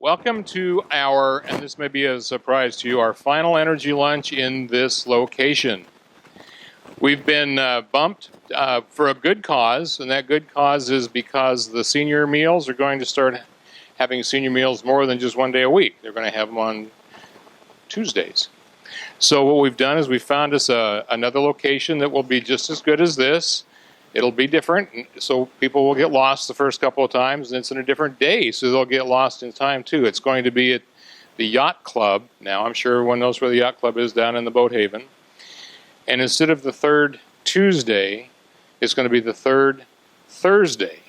welcome to our, and this may be a surprise to you, our final energy lunch in this location. We've been bumped for a good cause, and that good cause is because the senior meals are going to start having senior meals more than just one day a week. They're going to have them on Tuesdays. So what we've done is we found us another location that will be just as good as this. It'll be different, so people will get lost the first couple of times, and it's in a different day, so they'll get lost in time too. It's going to be at the Yacht Club. Now, I'm sure everyone knows where the Yacht Club is, down in the Boat Haven. And instead of the third Tuesday, it's going to be the third Thursday.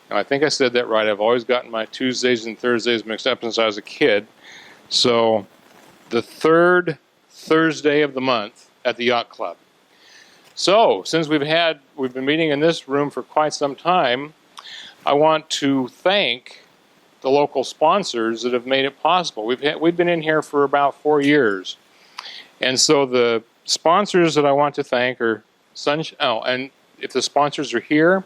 Now, I think I said that right. I've always gotten my Tuesdays and Thursdays mixed up since I was a kid. So, the third Thursday of the month at the Yacht Club. So, since we've been meeting in this room for quite some time, I want to thank the local sponsors that have made it possible. We've been in here for about 4 years, and so the sponsors that I want to thank are and if the sponsors are here,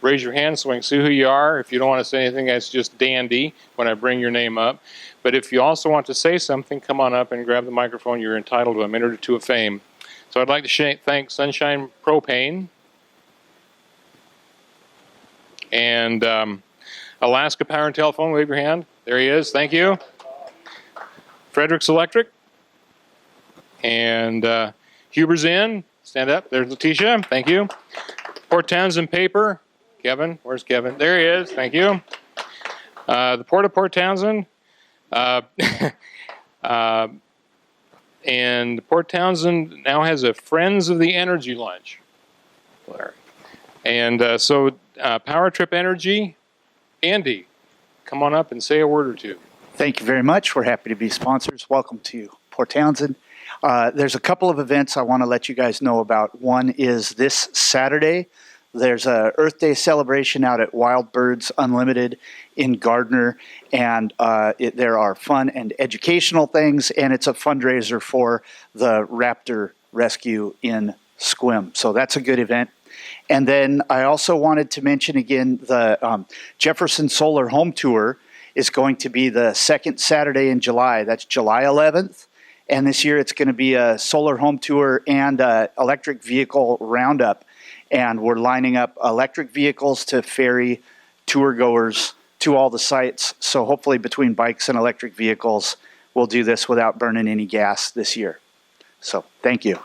raise your hand so I can see who you are. If you don't want to say anything, that's just dandy when I bring your name up. But if you also want to say something, come on up and grab the microphone. You're entitled to a minute or two of fame. So I'd like to thank Sunshine Propane and Alaska Power and Telephone. Wave your hand. There he is. Thank you. Frederick's Electric. And Huber's Inn. Stand up. There's Letitia. Thank you. Port Townsend Paper. Kevin. Where's Kevin? There he is. Thank you. The Port of Port Townsend. And Port Townsend now has a Friends of the Energy lunch. And so Power Trip Energy, Andy, come on up and say a word or two. Thank you very much. We're happy to be sponsors. Welcome to Port Townsend. There's a couple of events I want to let you guys know about. One is this Saturday. There's a Earth Day celebration out at Wild Birds Unlimited in Gardner, and there are fun and educational things, and it's a fundraiser for the raptor rescue in Sequim. So that's a good event. And then I also wanted to mention again the Jefferson Solar Home Tour is going to be the second Saturday in July. That's July 11th. And this year it's going to be a solar home tour and electric vehicle roundup. And we're lining up electric vehicles to ferry tour goers to all the sites. So hopefully between bikes and electric vehicles, we'll do this without burning any gas this year. So thank you.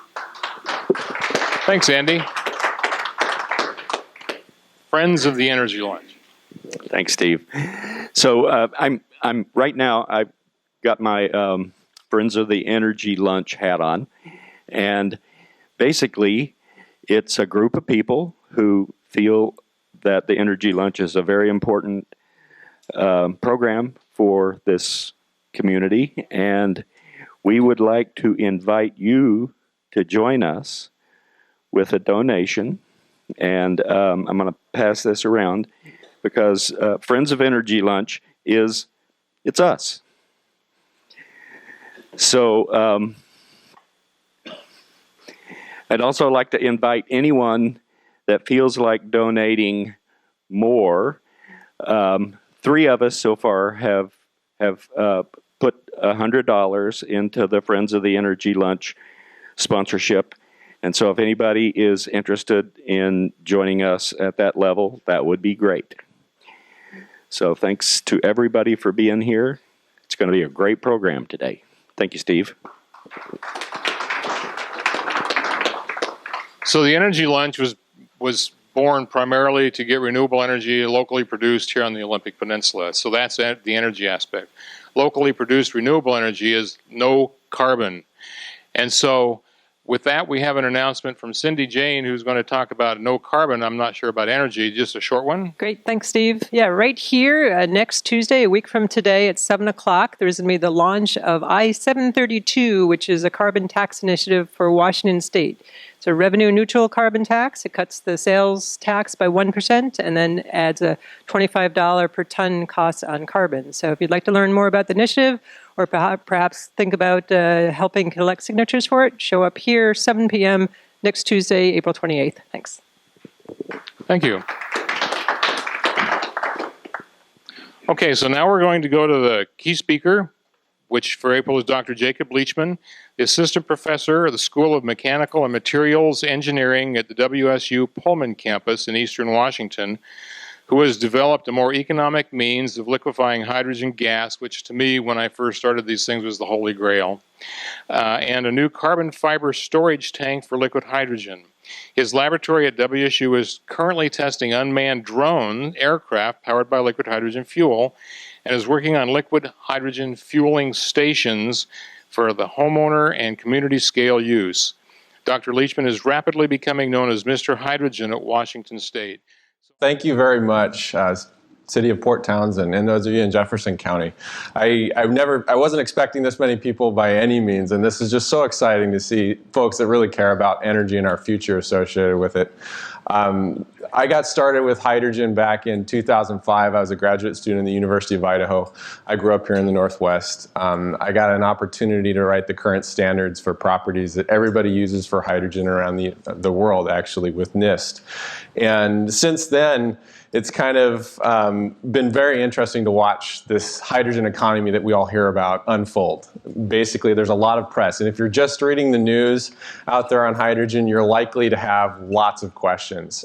Thanks, Andy. Friends of the Energy Lunch. Thanks, Steve. So I'm right now. I've got my Friends of the Energy Lunch hat on, and basically, it's a group of people who feel that the Energy Lunch is a very important program for this community, and we would like to invite you to join us with a donation. And I'm going to pass this around because Friends of Energy Lunch it's us. So I'd also like to invite anyone that feels like donating more. 3 of us so far have put $100 into the Friends of the Energy Lunch sponsorship. And so if anybody is interested in joining us at that level, that would be great. So thanks to everybody for being here. It's going to be a great program today. Thank you, Steve. So the Energy Lunch was born primarily to get renewable energy locally produced here on the Olympic Peninsula. So that's the energy aspect. Locally produced renewable energy is no carbon. And so with that, we have an announcement from Cindy Jane, who's going to talk about no carbon. I'm not sure about energy, just a short one. Great. Thanks, Steve. Yeah, right here next Tuesday, a week from today at 7 o'clock, there's going to be the launch of I-732, which is a carbon tax initiative for Washington State. It's a revenue-neutral carbon tax. It cuts the sales tax by 1% and then adds a $25 per ton cost on carbon. So if you'd like to learn more about the initiative or perhaps think about helping collect signatures for it, show up here 7 p.m. next Tuesday, April 28th. Thanks. Thank you. Okay, so now we're going to go to the key speaker, which for April is Dr. Jacob Leachman, the assistant professor of the School of Mechanical and Materials Engineering at the WSU Pullman campus in Eastern Washington, who has developed a more economic means of liquefying hydrogen gas, which to me, when I first started these things, was the holy grail, and a new carbon fiber storage tank for liquid hydrogen. His laboratory at WSU is currently testing unmanned drone aircraft powered by liquid hydrogen fuel and is working on liquid hydrogen fueling stations for the homeowner and community scale use. Dr. Leachman is rapidly becoming known as Mr. Hydrogen at Washington State. Thank you very much, City of Port Townsend, and those of you in Jefferson County. I wasn't expecting this many people by any means, and this is just so exciting to see folks that really care about energy and our future associated with it. I got started with hydrogen back in 2005. I was a graduate student at the University of Idaho. I grew up here in the Northwest. I got an opportunity to write the current standards for properties that everybody uses for hydrogen around the world, actually, with NIST. And since then, it's kind of been very interesting to watch this hydrogen economy that we all hear about unfold. Basically, there's a lot of press. And if you're just reading the news out there on hydrogen, you're likely to have lots of questions.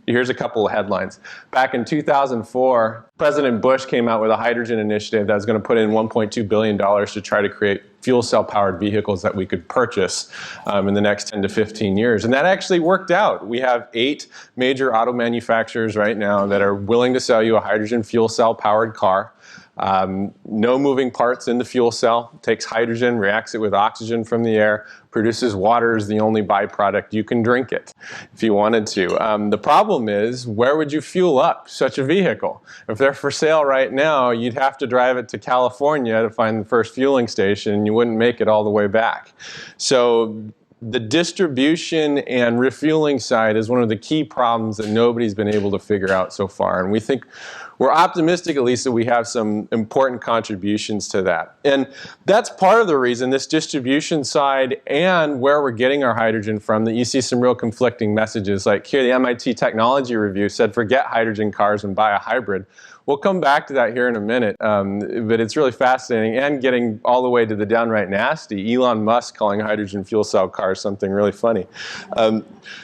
Here's a couple of headlines. Back in 2004, President Bush came out with a hydrogen initiative that was going to put in $1.2 billion to try to create fuel cell powered vehicles that we could purchase in the next 10 to 15 years. And that actually worked out. We have 8 major auto manufacturers right now that are willing to sell you a hydrogen fuel cell powered car. No moving parts in the fuel cell, takes hydrogen, reacts it with oxygen from the air, produces water as the only byproduct. You can drink it if you wanted to. The problem is, where would you fuel up such a vehicle? If they're for sale right now, you'd have to drive it to California to find the first fueling station, and you wouldn't make it all the way back. So the distribution and refueling side is one of the key problems that nobody's been able to figure out so far. And we're optimistic, at least, that we have some important contributions to that. And that's part of the reason, this distribution side and where we're getting our hydrogen from, that you see some real conflicting messages. Like here, the MIT Technology Review said, forget hydrogen cars and buy a hybrid. We'll come back to that here in a minute, but it's really fascinating and getting all the way to the downright nasty. Elon Musk calling hydrogen fuel cell cars something really funny.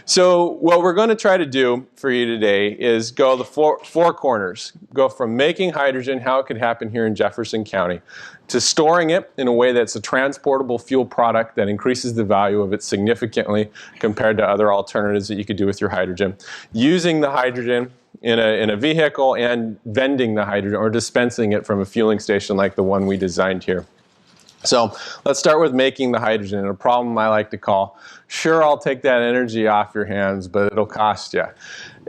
So what we're going to try to do for you today is go the four corners. Go from making hydrogen, how it could happen here in Jefferson County, to storing it in a way that's a transportable fuel product that increases the value of it significantly compared to other alternatives that you could do with your hydrogen, using the hydrogen in a vehicle, and vending the hydrogen or dispensing it from a fueling station like the one we designed here. So let's start with making the hydrogen, and a problem I like to call, sure, I'll take that energy off your hands, but it'll cost you.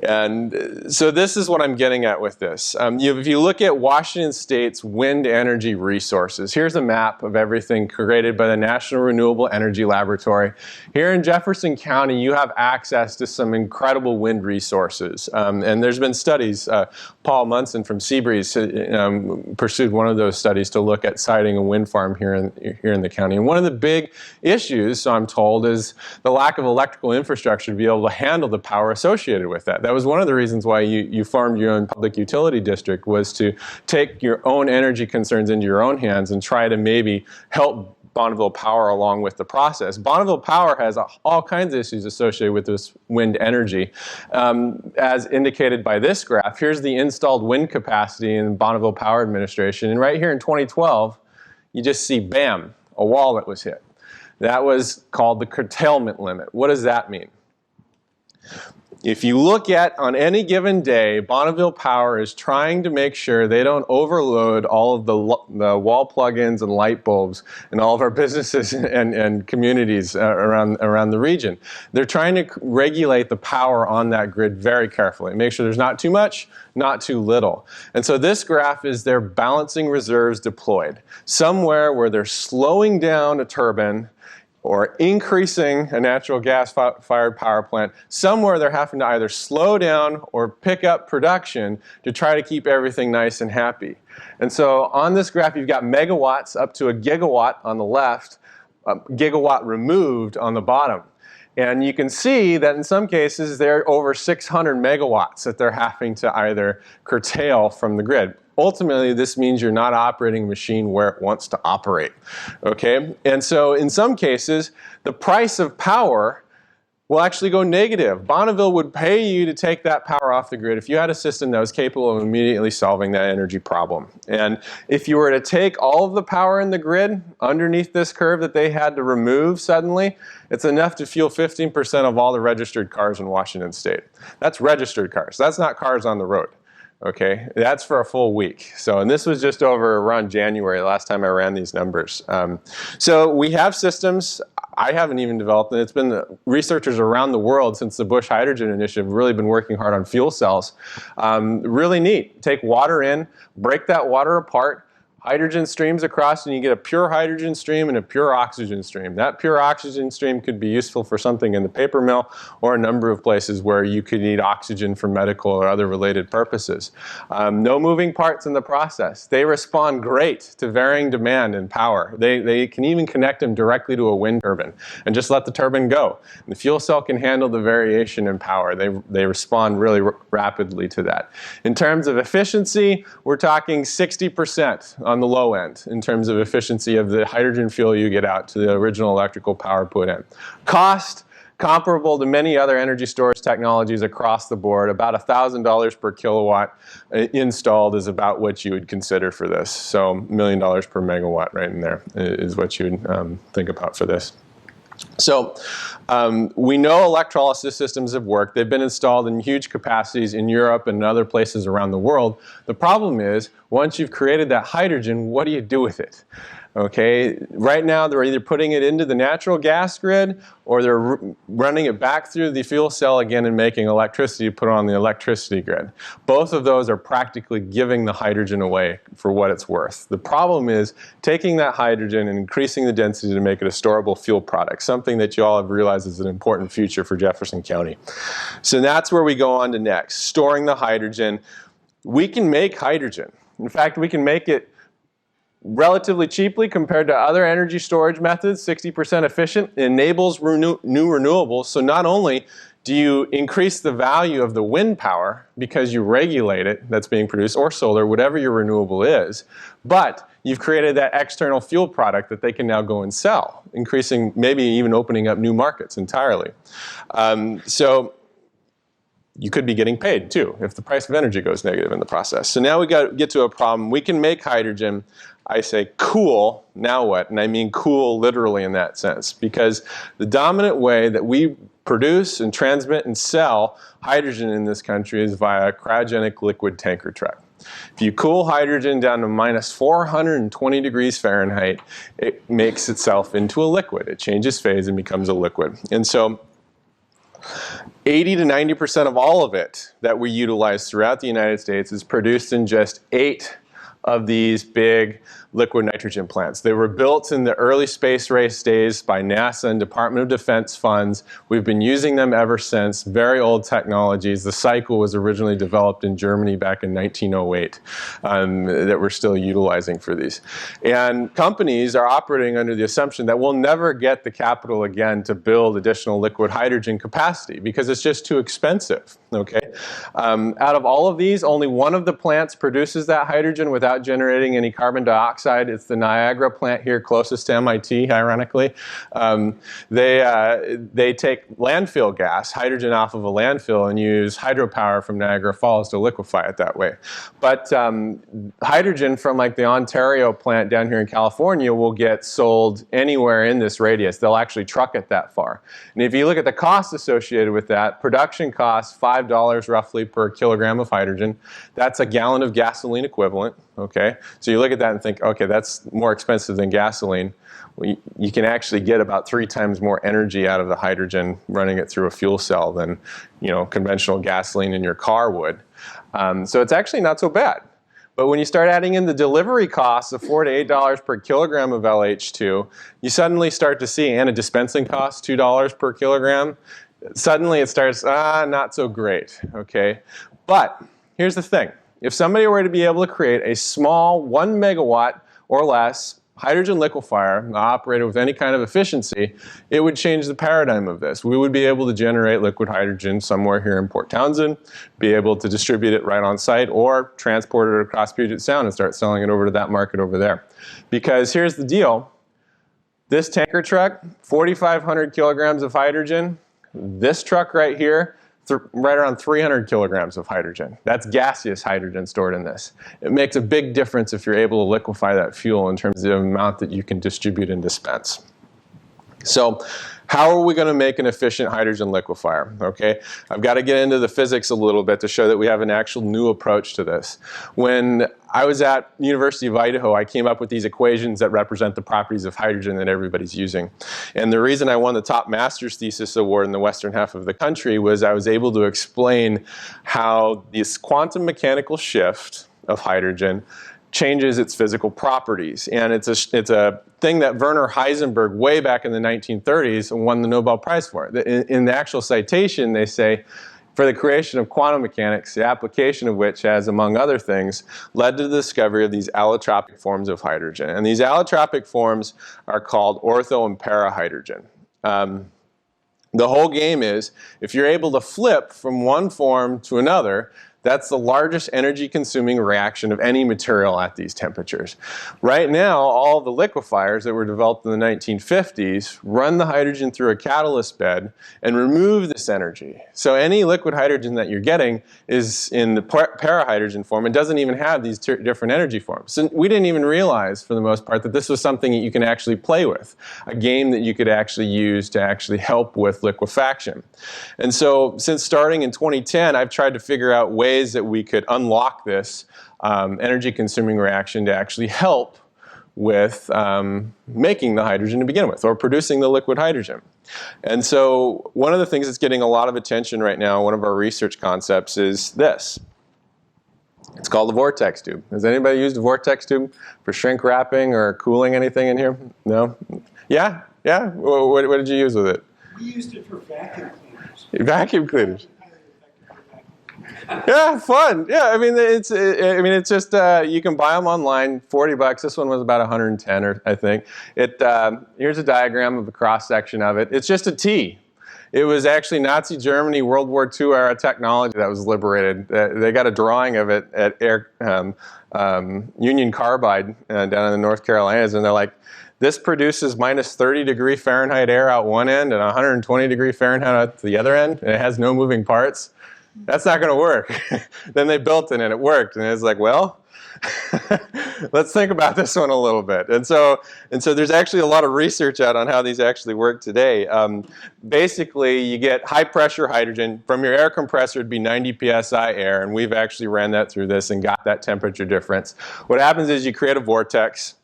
And so this is what I'm getting at with this. If you look at Washington State's wind energy resources, here's a map of everything created by the National Renewable Energy Laboratory. Here in Jefferson County, you have access to some incredible wind resources. And there's been studies, Paul Munson from Seabreeze pursued one of those studies to look at siting a wind farm here in the county. And one of the big issues, so I'm told, is the lack of electrical infrastructure to be able to handle the power associated with that. That was one of the reasons why you formed your own public utility district, was to take your own energy concerns into your own hands and try to maybe help Bonneville Power along with the process. Bonneville Power has all kinds of issues associated with this wind energy. As indicated by this graph, here's the installed wind capacity in Bonneville Power Administration. And right here in 2012, you just see, bam, a wall that was hit. That was called the curtailment limit. What does that mean? If you look at, on any given day, Bonneville Power is trying to make sure they don't overload all of the wall plugins and light bulbs in all of our businesses and communities around the region. They're trying to regulate the power on that grid very carefully, make sure there's not too much, not too little. And so this graph is their balancing reserves deployed. Somewhere where they're slowing down a turbine or increasing a natural gas-fired power plant, somewhere they're having to either slow down or pick up production to try to keep everything nice and happy. And so on this graph, you've got megawatts up to a gigawatt on the left, gigawatt removed on the bottom. And you can see that in some cases, they're over 600 megawatts that they're having to either curtail from the grid. ultimately this means you're not operating a machine where it wants to operate, okay? And so in some cases, the price of power will actually go negative. Bonneville would pay you to take that power off the grid if you had a system that was capable of immediately solving that energy problem. And if you were to take all of the power in the grid underneath this curve that they had to remove suddenly, it's enough to fuel 15% of all the registered cars in Washington State. That's registered cars. That's not cars on the road. Okay, that's for a full week. So, and this was just over around January, the last time I ran these numbers. So we have systems. I haven't even developed it. It's been the researchers around the world since the Bush Hydrogen Initiative have really been working hard on fuel cells. Really neat. Take water in, break that water apart, hydrogen streams across, and you get a pure hydrogen stream and a pure oxygen stream. That pure oxygen stream could be useful for something in the paper mill or a number of places where you could need oxygen for medical or other related purposes. No moving parts in the process. They respond great to varying demand and power. They can even connect them directly to a wind turbine and just let the turbine go. And the fuel cell can handle the variation in power. They respond really rapidly to that. In terms of efficiency, we're talking 60% on the low end in terms of efficiency of the hydrogen fuel you get out to the original electrical power put in. Cost, comparable to many other energy storage technologies across the board, about $1,000 per kilowatt installed is about what you would consider for this. So $1 million per megawatt right in there is what you would think about for this. So we know electrolysis systems have worked. They've been installed in huge capacities in Europe and other places around the world. The problem is, once you've created that hydrogen, what do you do with it? Okay, right now they're either putting it into the natural gas grid or they're running it back through the fuel cell again and making electricity to put on the electricity grid. Both of those are practically giving the hydrogen away for what it's worth. The problem is taking that hydrogen and increasing the density to make it a storable fuel product, something that you all have realized is an important future for Jefferson County. So that's where we go on to next, storing the hydrogen. We can make hydrogen. In fact, we can make it relatively cheaply compared to other energy storage methods, 60% efficient. It enables new renewables. So not only do you increase the value of the wind power because you regulate it that's being produced, or solar, whatever your renewable is, but you've created that external fuel product that they can now go and sell, increasing, maybe even opening up new markets entirely. So you could be getting paid too if the price of energy goes negative in the process. So now we get to a problem. We can make hydrogen. I say cool, now what? And I mean cool literally in that sense, because the dominant way that we produce and transmit and sell hydrogen in this country is via a cryogenic liquid tanker truck. If you cool hydrogen down to minus 420 degrees Fahrenheit, it makes itself into a liquid. It changes phase and becomes a liquid. And so 80 to 90% of all of it that we utilize throughout the United States is produced in just 8 of these big liquid nitrogen plants. They were built in the early space race days by NASA and Department of Defense funds. We've been using them ever since. Very old technologies. The cycle was originally developed in Germany back in 1908 that we're still utilizing for these. And companies are operating under the assumption that we'll never get the capital again to build additional liquid hydrogen capacity because it's just too expensive. Okay? Out of all of these, only one of the plants produces that hydrogen without generating any carbon dioxide. It's the Niagara plant here closest to MIT, ironically. They take landfill gas, hydrogen off of a landfill, and use hydropower from Niagara Falls to liquefy it that way. But hydrogen from like the Ontario plant down here in California will get sold anywhere in this radius. They'll actually truck it that far. And if you look at the costs associated with that, production costs $5 roughly per kilogram of hydrogen. That's a gallon of gasoline equivalent. Okay, so you look at that and think, okay, that's more expensive than gasoline. Well, you can actually get about 3 times more energy out of the hydrogen running it through a fuel cell than, conventional gasoline in your car would. So it's actually not so bad. But when you start adding in the delivery costs of $4 to $8 per kilogram of LH2, you suddenly start to see, and a dispensing cost, $2 per kilogram. Suddenly it starts, not so great. Okay, but here's the thing. If somebody were to be able to create a small 1 megawatt or less hydrogen liquefier operated with any kind of efficiency, it would change the paradigm of this. We would be able to generate liquid hydrogen somewhere here in Port Townsend, be able to distribute it right on site, or transport it across Puget Sound and start selling it over to that market over there. Because here's the deal. This tanker truck, 4,500 kilograms of hydrogen. This truck right here, right around 300 kilograms of hydrogen. That's gaseous hydrogen stored in this. It makes a big difference if you're able to liquefy that fuel in terms of the amount that you can distribute and dispense. So how are we going to make an efficient hydrogen liquefier? Okay, I've got to get into the physics a little bit to show that we have an actual new approach to this. When I was at University of Idaho, I came up with these equations that represent the properties of hydrogen that everybody's using. And the reason I won the top master's thesis award in the western half of the country was I was able to explain how this quantum mechanical shift of hydrogen changes its physical properties. And it's a thing that Werner Heisenberg, way back in the 1930s, won the Nobel Prize for. In the actual citation, they say, for the creation of quantum mechanics, the application of which has, among other things, led to the discovery of these allotropic forms of hydrogen. And these allotropic forms are called ortho and parahydrogen. The whole game is, if you're able to flip from one form to another, that's the largest energy-consuming reaction of any material at these temperatures. Right now, all the liquefiers that were developed in the 1950s run the hydrogen through a catalyst bed and remove this energy. So any liquid hydrogen that you're getting is in the parahydrogen form and doesn't even have these different energy forms. So we didn't even realize, for the most part, that this was something that you can actually play with, a game that you could actually use to actually help with liquefaction. And so since starting in 2010, I've tried to figure out ways that we could unlock this energy-consuming reaction to actually help with making the hydrogen to begin with, or producing the liquid hydrogen. And so one of the things that's getting a lot of attention right now, one of our research concepts, is this. It's called the vortex tube. Has anybody used a vortex tube for shrink wrapping or cooling anything in here? No? Yeah? Yeah? What did you use with it? We used it for vacuum cleaners. Vacuum cleaners. Yeah, fun. Yeah, I mean it's just you can buy them online, $40. This one was about 110, or I think. Here's a diagram of the cross section of it. It's just a T. It was actually Nazi Germany, World War II era technology that was liberated. They got a drawing of it at Union Carbide down in the North Carolinas, and they're like, this produces minus 30 degree Fahrenheit air out one end and 120 degree Fahrenheit out the other end, and it has no moving parts. That's not going to work. Then they built it and it worked. And it's like, well, let's think about this one a little bit. And so there's actually a lot of research out on how these actually work today. Basically, you get high pressure hydrogen. From your air compressor, it'd be 90 psi air. And we've actually ran that through this and got that temperature difference. What happens is you create a vortex.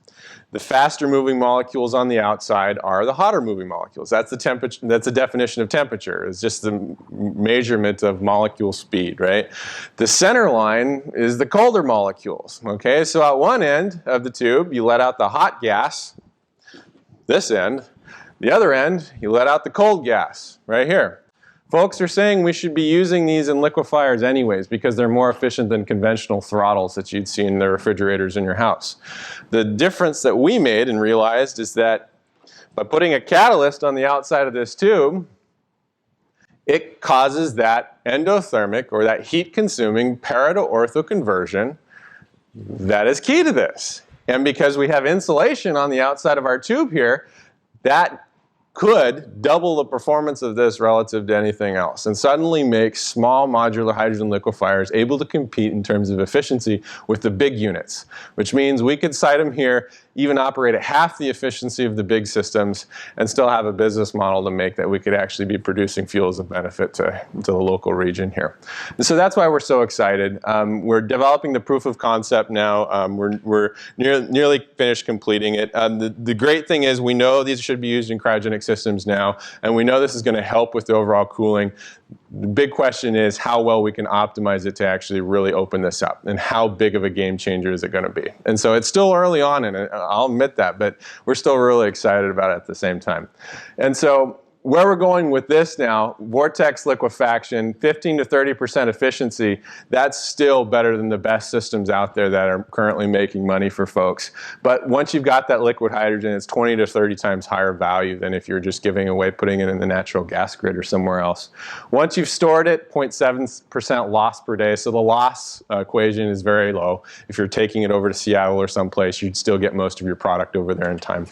The faster moving molecules on the outside are the hotter moving molecules. That's the temperature. That's the definition of temperature. It's just the measurement of molecule speed, right? The center line is the colder molecules. Okay, so at one end of the tube, you let out the hot gas. This end, the other end, you let out the cold gas. Right here. Folks are saying we should be using these in liquefiers anyways because they're more efficient than conventional throttles that you'd see in the refrigerators in your house. The difference that we made and realized is that by putting a catalyst on the outside of this tube, it causes that endothermic, or that heat-consuming para-to-ortho conversion that is key to this. And because we have insulation on the outside of our tube here, that could double the performance of this relative to anything else, and suddenly make small modular hydrogen liquefiers able to compete in terms of efficiency with the big units, which means we could site them here, even operate at half the efficiency of the big systems, and still have a business model to make that we could actually be producing fuels of benefit to the local region here. And so that's why we're so excited. We're developing the proof of concept now. We're nearly finished completing it. The great thing is we know these should be used in cryogenic systems now, and we know this is going to help with the overall cooling. The big question is how well we can optimize it to actually really open this up, and how big of a game changer is it going to be. And so it's still early on in it, I'll admit that, but we're still really excited about it at the same time. And so where we're going with this now, vortex liquefaction, 15 to 30% efficiency, that's still better than the best systems out there that are currently making money for folks. But once you've got that liquid hydrogen, it's 20 to 30 times higher value than if you're just giving away, putting it in the natural gas grid or somewhere else. Once you've stored it, 0.7% loss per day. So the loss equation is very low. If you're taking it over to Seattle or someplace, you'd still get most of your product over there in time.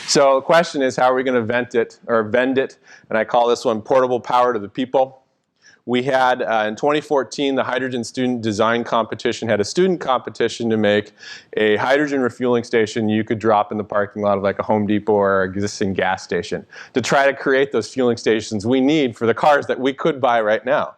So the question is, how are we going to vend it? And I call this one portable power to the people. We had, in 2014, the Hydrogen Student Design Competition had a student competition to make a hydrogen refueling station you could drop in the parking lot of like a Home Depot or existing gas station to try to create those fueling stations we need for the cars that we could buy right now.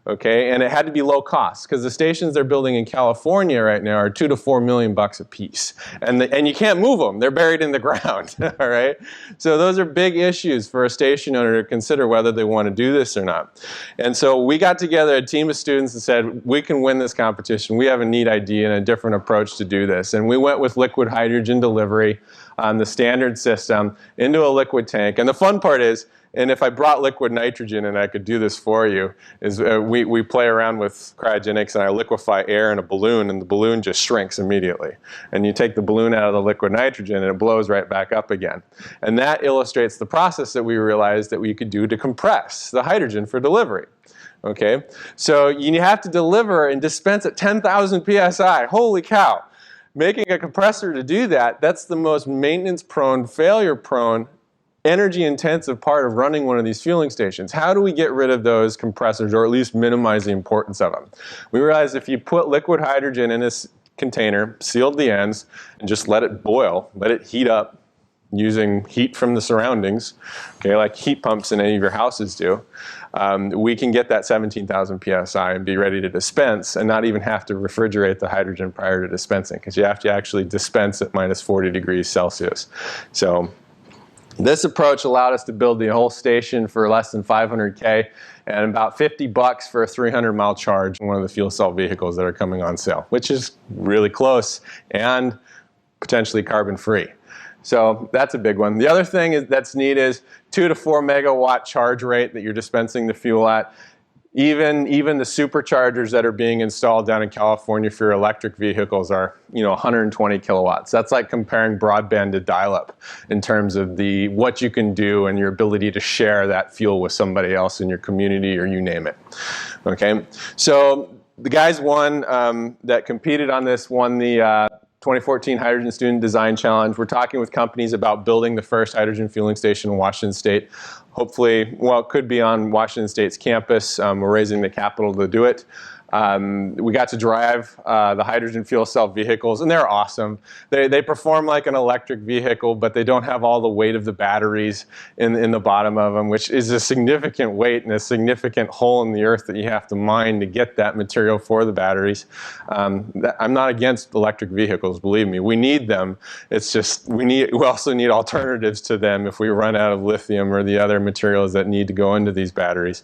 Okay, and it had to be low cost because the stations they're building in California right now are $2 to $4 million a piece, and you can't move them; they're buried in the ground. All right, so those are big issues for a station owner to consider whether they want to do this or not. And so we got together a team of students and said, we can win this competition. We have a neat idea and a different approach to do this, and we went with liquid hydrogen delivery on the standard system into a liquid tank. And the fun part is, and if I brought liquid nitrogen and I could do this for you, is we play around with cryogenics and I liquefy air in a balloon and the balloon just shrinks immediately. And you take the balloon out of the liquid nitrogen and it blows right back up again. And that illustrates the process that we realized that we could do to compress the hydrogen for delivery. Okay, so you have to deliver and dispense at 10,000 psi. Holy cow. Making a compressor to do that, that's the most maintenance-prone, failure-prone, energy-intensive part of running one of these fueling stations. How do we get rid of those compressors, or at least minimize the importance of them? We realized if you put liquid hydrogen in this container, sealed the ends, and just let it boil, let it heat up using heat from the surroundings, okay, like heat pumps in any of your houses do, we can get that 17,000 psi and be ready to dispense and not even have to refrigerate the hydrogen prior to dispensing, because you have to actually dispense at minus 40 degrees Celsius. So this approach allowed us to build the whole station for less than $500K and about $50 for a 300-mile charge in one of the fuel cell vehicles that are coming on sale, which is really close and potentially carbon-free. So that's a big one. The other thing that's neat is 2 to 4 megawatt charge rate that you're dispensing the fuel at. Even the superchargers that are being installed down in California for your electric vehicles are, 120 kilowatts. That's like comparing broadband to dial-up in terms of what you can do and your ability to share that fuel with somebody else in your community or you name it. Okay, so the guys that competed on this won the 2014 Hydrogen Student Design Challenge. We're talking with companies about building the first hydrogen fueling station in Washington State. Hopefully, it could be on Washington State's campus. We're raising the capital to do it. We got to drive the hydrogen fuel cell vehicles, and they're awesome. They perform like an electric vehicle, but they don't have all the weight of the batteries in the bottom of them, which is a significant weight and a significant hole in the earth that you have to mine to get that material for the batteries. I'm not against electric vehicles, believe me. We need them. It's just we also need alternatives to them if we run out of lithium or the other materials that need to go into these batteries.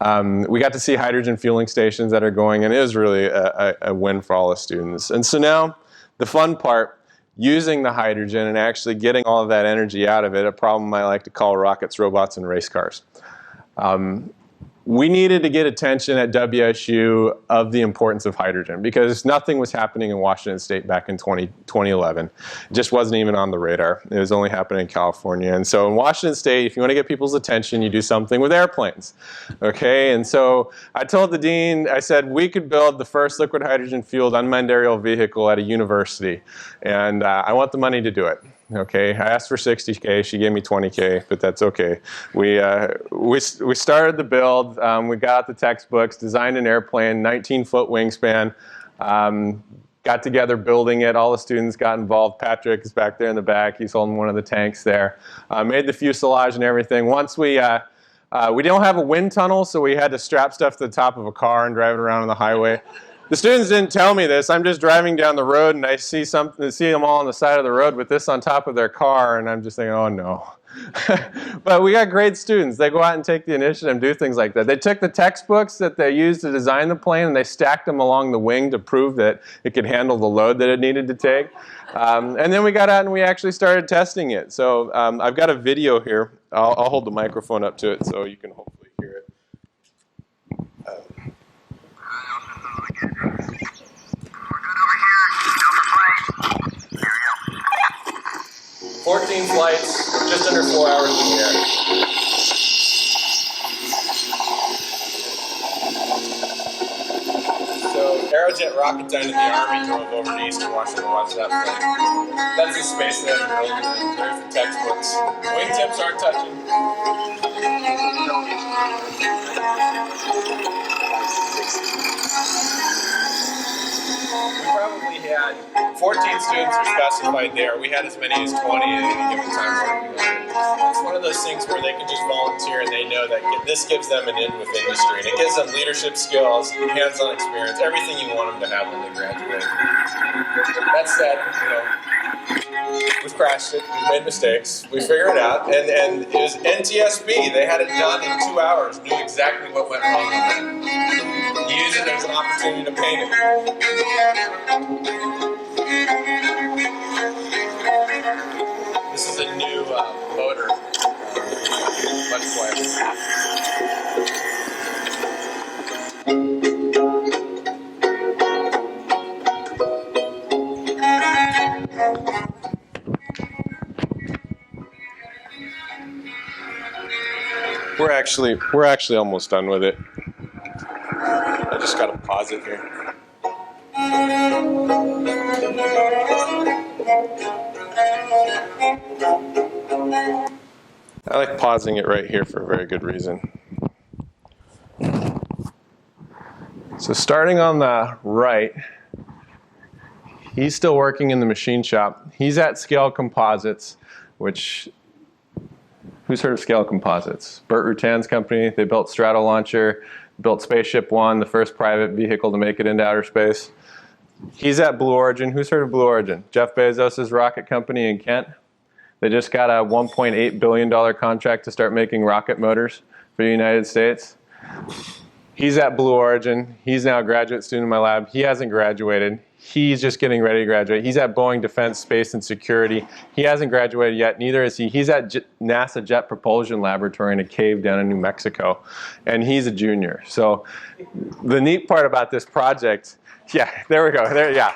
We got to see hydrogen fueling stations that are going, and it is really a win for all the students. And so now, the fun part, using the hydrogen and actually getting all of that energy out of it, a problem I like to call rockets, robots, and race cars. We needed to get attention at WSU of the importance of hydrogen because nothing was happening in Washington State back in 2011. It just wasn't even on the radar. It was only happening in California. And so in Washington State, if you want to get people's attention, you do something with airplanes. Okay, and so I told the dean, I said, we could build the first liquid hydrogen fueled unmanned aerial vehicle at a university. And I want the money to do it. Okay, I asked for 60K, she gave me 20K, but that's okay. We started the build, we got out the textbooks, designed an airplane, 19-foot wingspan, got together building it, all the students got involved. Patrick is back there in the back, he's holding one of the tanks there. Made the fuselage and everything. Once we don't have a wind tunnel, so we had to strap stuff to the top of a car and drive it around on the highway. The students didn't tell me this. I'm just driving down the road and I see them all on the side of the road with this on top of their car, and I'm just thinking, oh no. But we got great students. They go out and take the initiative and do things like that. They took the textbooks that they used to design the plane and they stacked them along the wing to prove that it could handle the load that it needed to take. And then we got out and we actually started testing it. So I've got a video here. I'll hold the microphone up to it so you can hopefully hear it. 14 flights, just under 4 hours in the air. So Aerojet Rocketdyne in the Army drove over to Eastern Washington to watch that plane. That's the space they have building. There's the textbooks. Wingtips aren't touching. We probably had 14 students are specified there. We had as many as 20 at any given time working on it. It's one of those things where they can just volunteer and they know that this gives them an in with industry. And it gives them leadership skills, hands-on experience, everything you want them to have when they graduate. That said, we've crashed it, we've made mistakes, we figured it out, and it was NTSB. They had it done in 2 hours, knew exactly what went wrong with it. Use it as an opportunity to paint it. This is a new motor. Much quieter. We're actually almost done with it. I just gotta pause it here. I like pausing it right here for a very good reason. So starting on the right, he's still working in the machine shop. He's at Scale Composites, which, who's heard of Scale Composites? Burt Rutan's company. They built Stratolauncher, built Spaceship One, the first private vehicle to make it into outer space. He's at Blue Origin. Who's heard of Blue Origin? Jeff Bezos' rocket company in Kent. They just got a $1.8 billion contract to start making rocket motors for the United States. He's at Blue Origin. He's now a graduate student in my lab. He hasn't graduated. He's just getting ready to graduate. He's at Boeing Defense, Space and Security. He hasn't graduated yet, neither is he. He's at NASA Jet Propulsion Laboratory in a cave down in New Mexico, and he's a junior. So the neat part about this project, yeah, there we go, yeah.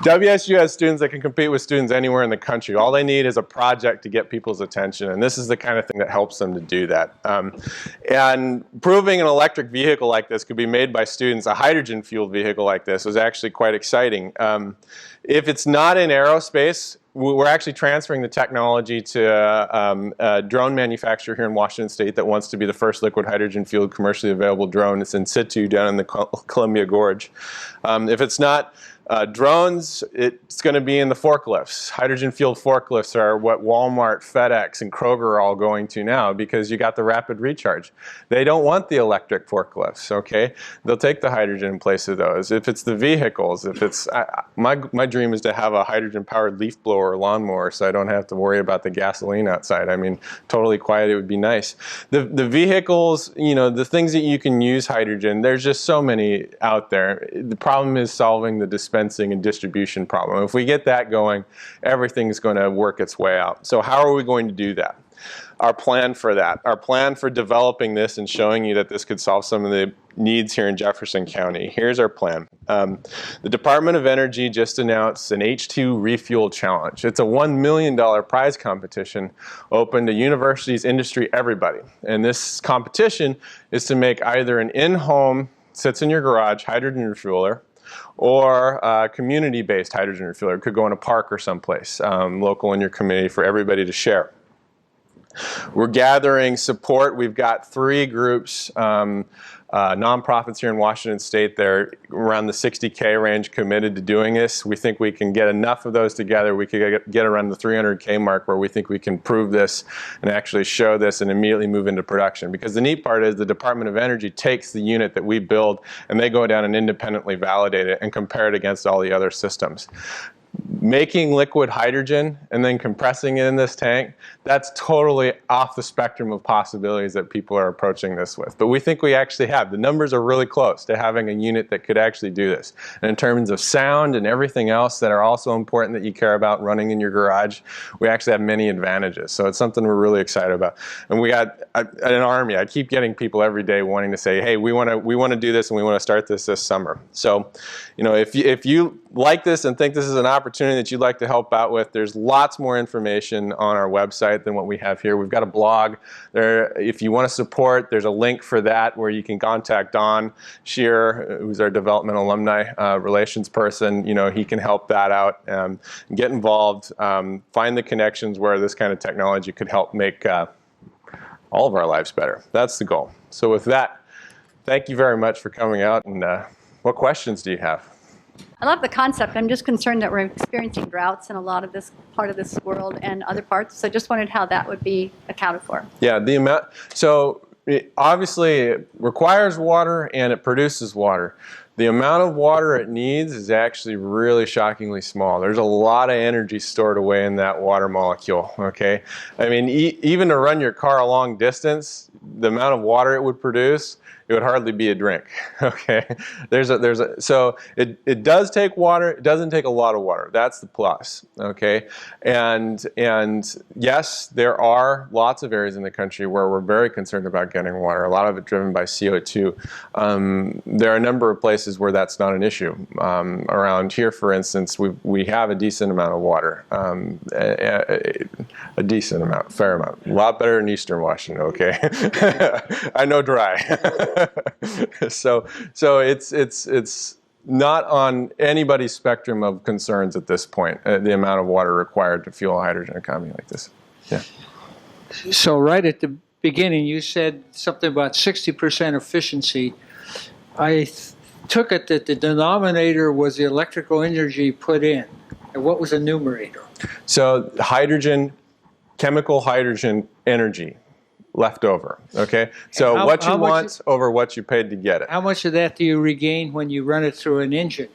WSU has students that can compete with students anywhere in the country. All they need is a project to get people's attention, and this is the kind of thing that helps them to do that. And proving an electric vehicle like this could be made by students, a hydrogen-fueled vehicle like this, was actually quite exciting. If it's not in aerospace, we're actually transferring the technology to a drone manufacturer here in Washington State that wants to be the first liquid hydrogen-fueled commercially available drone. It's in situ down in the Columbia Gorge. If it's not drones, it's going to be in the forklifts. Hydrogen-fueled forklifts are what Walmart, FedEx, and Kroger are all going to now because you got the rapid recharge. They don't want the electric forklifts, okay? They'll take the hydrogen in place of those. If it's the vehicles, if it's, my dream is to have a hydrogen-powered leaf blower or lawnmower so I don't have to worry about the gasoline outside. I mean, totally quiet, it would be nice. The vehicles, the things that you can use hydrogen, there's just so many out there. The problem is solving the dispensing and distribution problem. If we get that going, everything's going to work its way out. So how are we going to do that? Our plan for that, our plan for developing this and showing you that this could solve some of the needs here in Jefferson County. Here's our plan. The Department of Energy just announced an H2 Refuel Challenge. It's a $1 million prize competition open to universities, industry, everybody. And this competition is to make either an in-home, sits in your garage, hydrogen refueler, or a community-based hydrogen refueler. It could go in a park or someplace, local in your community for everybody to share. We're gathering support. We've got 3 groups, nonprofits here in Washington State. They're around the 60K range committed to doing this. We think we can get enough of those together. We could get around the 300K mark where we think we can prove this and actually show this and immediately move into production. Because the neat part is the Department of Energy takes the unit that we build and they go down and independently validate it and compare it against all the other systems. making liquid hydrogen and then compressing it in this tank, that's totally off the spectrum of possibilities that people are approaching this with. But we think we actually have. The numbers are really close to having a unit that could actually do this. And in terms of sound and everything else that are also important that you care about running in your garage, we actually have many advantages. So it's something we're really excited about. And we got an army. I keep getting people every day wanting to say, hey, we want to do this and we want to start this summer. So, if you like this and think this is an opportunity that you'd like to help out with, there's lots more information on our website than what we have here. We've got a blog there. If you want to support, there's a link for that where you can contact Don Shearer, who's our development alumni relations person. He can help that out. Get involved. Find the connections where this kind of technology could help make all of our lives better. That's the goal. So with that, thank you very much for coming out. And what questions do you have? I love the concept. I'm just concerned that we're experiencing droughts in a lot of this part of this world and other parts. So I just wondered how that would be accounted for. Yeah, the amount. So obviously it requires water and it produces water. The amount of water it needs is actually really shockingly small. There's a lot of energy stored away in that water molecule, okay? I mean, even to run your car a long distance, the amount of water it would produce, it would hardly be a drink, okay? So it does take water. It doesn't take a lot of water. That's the plus, okay? And yes, there are lots of areas in the country where we're very concerned about getting water, a lot of it driven by CO2. There are a number of places where that's not an issue. Around here, for instance, we have a decent amount of water, a decent amount, fair amount, a lot better than Eastern Washington, okay? I know dry. So it's not on anybody's spectrum of concerns at this point, the amount of water required to fuel a hydrogen economy like this. Yeah. So right at the beginning, you said something about 60% efficiency. I took it that the denominator was the electrical energy put in. And what was the numerator? So chemical hydrogen energy left over, okay? So what you want over what you paid to get it. How much of that do you regain when you run it through an engine?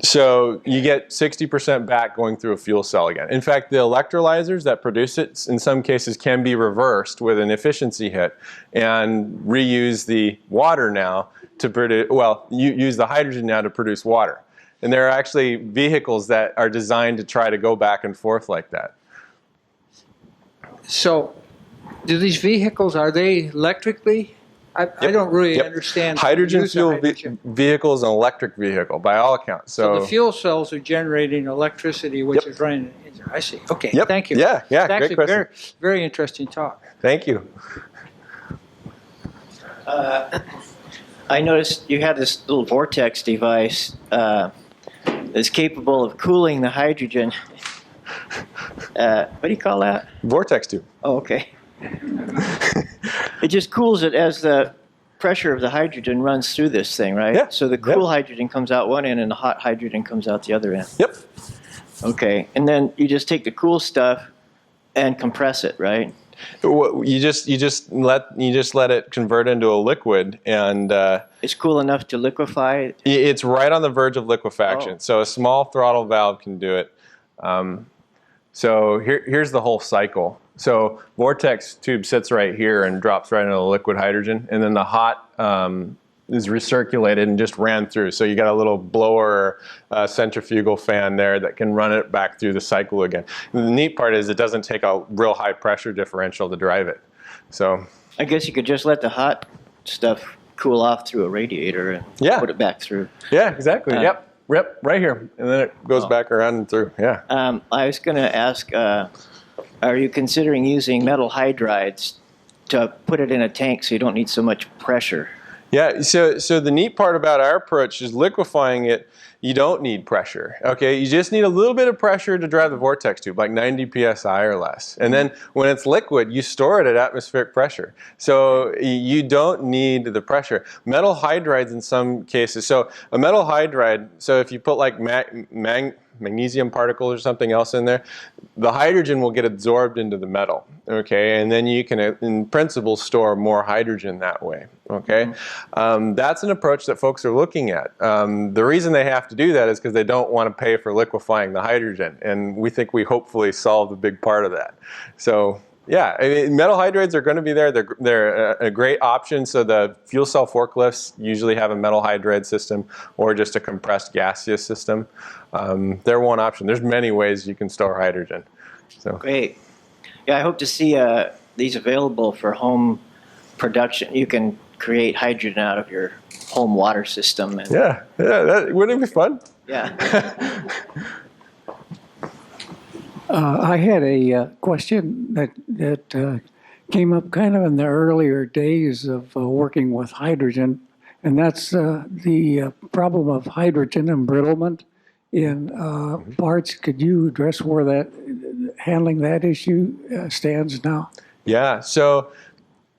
So you get 60% back going through a fuel cell again. In fact, the electrolyzers that produce it, in some cases, can be reversed with an efficiency hit and reuse the water now to produce, you use the hydrogen now to produce water. And there are actually vehicles that are designed to try to go back and forth like that. So do these vehicles, are they electrically? I don't really understand. Hydrogen fuel vehicle is an electric vehicle by all accounts. So the fuel cells are generating electricity, which is running an engine. I see. Okay, thank you. Yeah, it's actually great question. Very, very interesting talk. Thank you. I noticed you had this little vortex device that's capable of cooling the hydrogen. What do you call that? Vortex tube. Oh, okay. It just cools it as the pressure of the hydrogen runs through this thing, right? Yeah. So the cool hydrogen comes out one end and the hot hydrogen comes out the other end. Yep. Okay. And then you just take the cool stuff and compress it, right? You just let it convert into a liquid, and it's cool enough to liquefy it. It's right on the verge of liquefaction. Oh. So a small throttle valve can do it. So here's the whole cycle. So vortex tube sits right here and drops right into the liquid hydrogen, and then the hot is recirculated and just ran through. So you got a little blower centrifugal fan there that can run it back through the cycle again. And the neat part is it doesn't take a real high pressure differential to drive it. So I guess you could just let the hot stuff cool off through a radiator and put it back through. Yeah, exactly. Yep, right here, and then it goes back around and through. Yeah. I was going to ask, are you considering using metal hydrides to put it in a tank so you don't need so much pressure? Yeah, so the neat part about our approach is liquefying it, you don't need pressure, okay? You just need a little bit of pressure to drive the vortex tube, like 90 psi or less. And then when it's liquid, you store it at atmospheric pressure. So you don't need the pressure. Metal hydrides in some cases, so a metal hydride, so if you put like magnesium particles or something else in there, the hydrogen will get absorbed into the metal, okay? And then you can, in principle, store more hydrogen that way, okay? That's an approach that folks are looking at. The reason they have to do that is because they don't want to pay for liquefying the hydrogen, and we think we hopefully solved a big part of that. So, yeah, I mean, metal hydrides are going to be there. They're a great option. So the fuel cell forklifts usually have a metal hydride system or just a compressed gaseous system. They're one option. There's many ways you can store hydrogen. So Great. Yeah, I hope to see these available for home production. You can create hydrogen out of your home water system. And, wouldn't it be fun? Yeah. I had a question that came up kind of in the earlier days of working with hydrogen, and that's the problem of hydrogen embrittlement in parts. Could you address where that handling that issue stands now? Yeah, so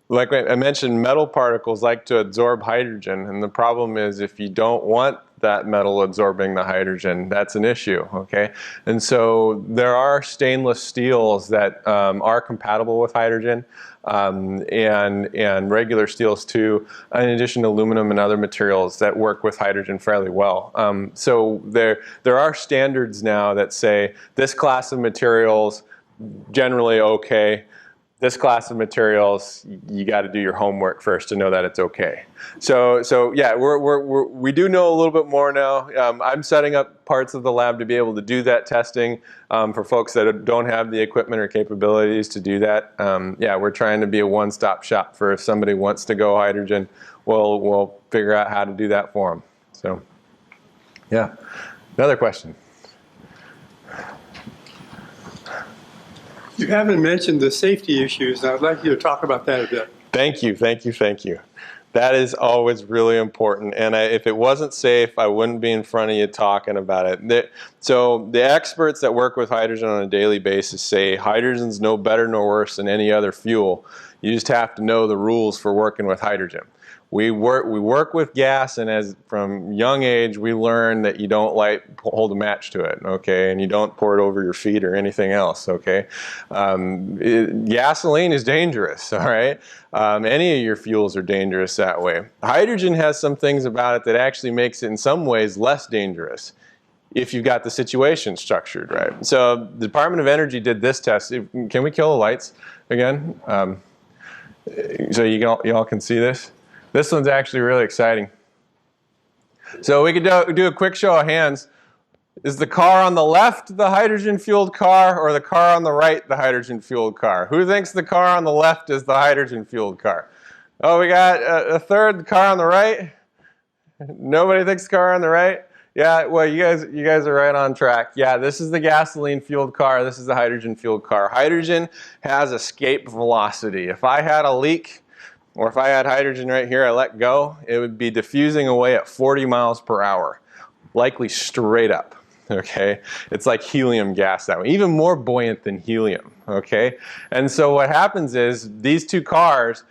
like I mentioned, metal particles like to absorb hydrogen, and the problem is if you don't want that metal absorbing the hydrogen, that's an issue, okay? And so there are stainless steels that are compatible with hydrogen, and regular steels too, in addition to aluminum and other materials that work with hydrogen fairly well. So there are standards now that say this class of materials generally okay. This class of materials, you got to do your homework first to know that it's okay. So yeah, we do know a little bit more now. I'm setting up parts of the lab to be able to do that testing for folks that don't have the equipment or capabilities to do that. Yeah, we're trying to be a one-stop shop for if somebody wants to go hydrogen, we'll figure out how to do that for them. So yeah, another question. You haven't mentioned the safety issues. I'd like you to talk about that a bit. Thank you. That is always really important. And if it wasn't safe, I wouldn't be in front of you talking about it. So the experts that work with hydrogen on a daily basis say hydrogen's no better nor worse than any other fuel. You just have to know the rules for working with hydrogen. We work with gas, and from young age we learn that you don't hold a match to it, okay, and you don't pour it over your feet or anything else, okay. Gasoline is dangerous, all right. Any of your fuels are dangerous that way. Hydrogen has some things about it that actually makes it in some ways less dangerous if you've got the situation structured right. So the Department of Energy did this test. Can we kill the lights again? So you all can see this. This one's actually really exciting. So we could do a quick show of hands. Is the car on the left the hydrogen-fueled car, or the car on the right the hydrogen-fueled car? Who thinks the car on the left is the hydrogen-fueled car? Oh, we got a third, the car on the right. Nobody thinks the car on the right? Yeah, well, you guys are right on track. Yeah, this is the gasoline-fueled car. This is the hydrogen-fueled car. Hydrogen has escape velocity. If I had a leak, or if I had hydrogen right here, I let go, it would be diffusing away at 40 miles per hour, likely straight up, okay? It's like helium gas that way, even more buoyant than helium, okay? And so what happens is these two cars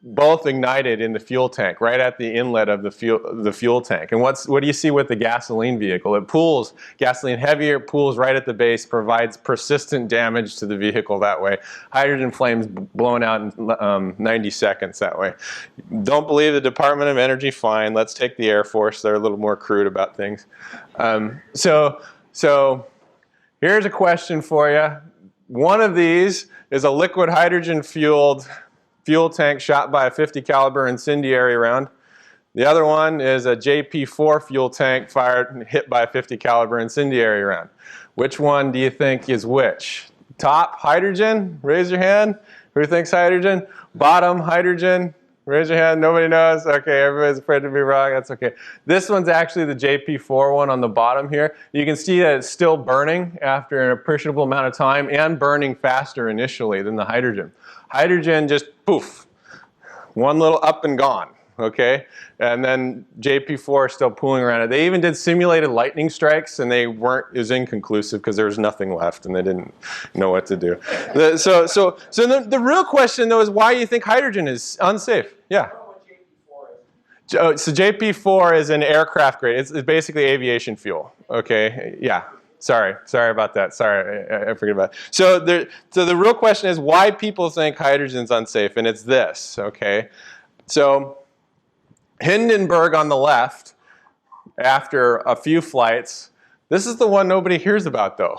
both ignited in the fuel tank, right at the inlet of the fuel tank. And what do you see with the gasoline vehicle? It pools gasoline heavier, pools right at the base, provides persistent damage to the vehicle that way. Hydrogen flames blown out in 90 seconds that way. Don't believe the Department of Energy? Fine. Let's take the Air Force. They're a little more crude about things. So here's a question for you. One of these is a liquid hydrogen-fueled fuel tank shot by a 50 caliber incendiary round. The other one is a JP4 fuel tank fired and hit by a 50 caliber incendiary round. Which one do you think is which? Top, hydrogen? Raise your hand. Who thinks hydrogen? Bottom, hydrogen? Raise your hand. Nobody knows? Okay, everybody's afraid to be wrong. That's okay. This one's actually the JP4 one on the bottom here. You can see that it's still burning after an appreciable amount of time and burning faster initially than the hydrogen. Hydrogen just poof, one little up and gone, okay? And then JP4 is still pooling around it. They even did simulated lightning strikes, and it was inconclusive because there was nothing left and they didn't know what to do. So the real question though is why you think hydrogen is unsafe? Yeah. So JP4 is an aircraft grade. It's basically aviation fuel, okay? Yeah. Sorry about that. Sorry, I forget about it. So the real question is why people think hydrogen's unsafe, and it's this, okay? So Hindenburg on the left, after a few flights, this is the one nobody hears about though.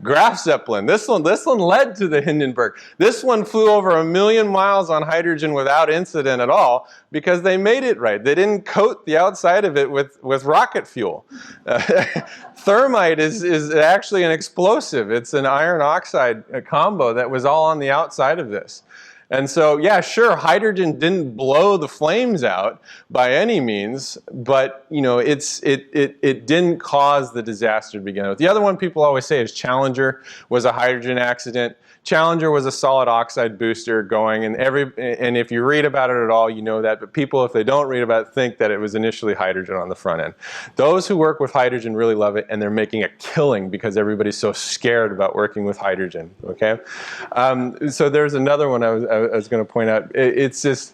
Graf Zeppelin. This one led to the Hindenburg. This one flew over 1 million miles on hydrogen without incident at all because they made it right. They didn't coat the outside of it with rocket fuel. Thermite is actually an explosive. It's an iron oxide combo that was all on the outside of this. And so, yeah, sure, hydrogen didn't blow the flames out by any means, but you know, it didn't cause the disaster to begin with. The other one people always say is Challenger was a hydrogen accident. Challenger was a solid oxide booster going, and if you read about it at all, you know that. But people, if they don't read about it, think that it was initially hydrogen on the front end. Those who work with hydrogen really love it, and they're making a killing because everybody's so scared about working with hydrogen. Okay, so there's another one I was going to point out. It's just,